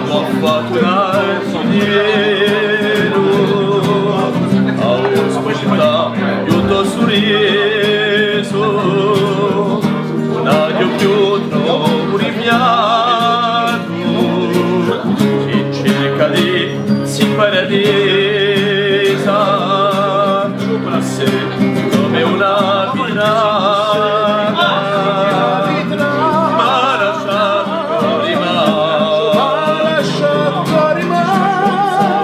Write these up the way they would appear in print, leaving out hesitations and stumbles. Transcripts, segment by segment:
Ho fatto un sognero, ho sposata, io t'ho sorriso, non ho più troppo rimpianto, in cerca di si paradisa, come una pirata, ma lasciato rimane,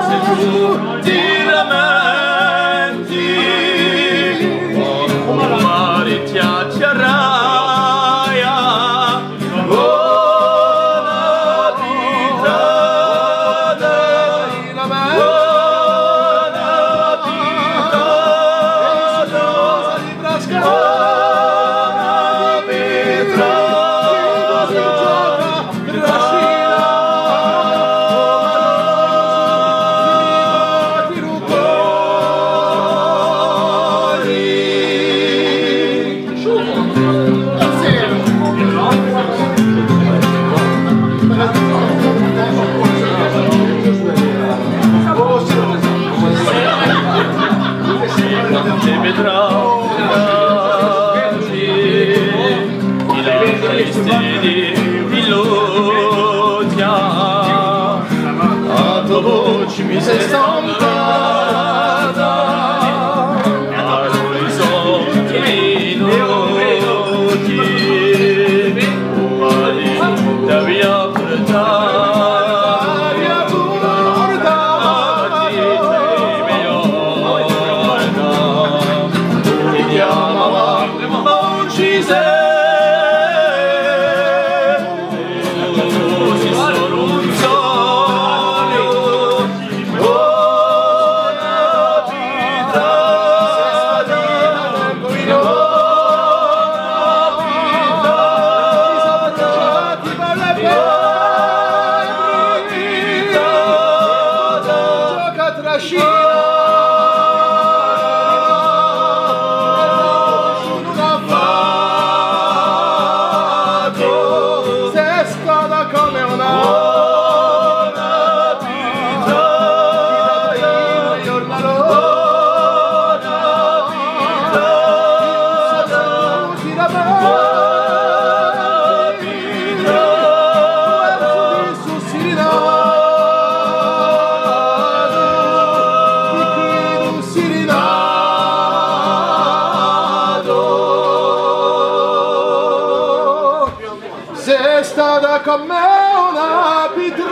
se tu ti lamenti, come un mare ti acciarraia, buona vita, mi sei stampata all'orizzonte minuti, quali da via portare a ti chiamava ma non ci sei. Sei stata con me una vita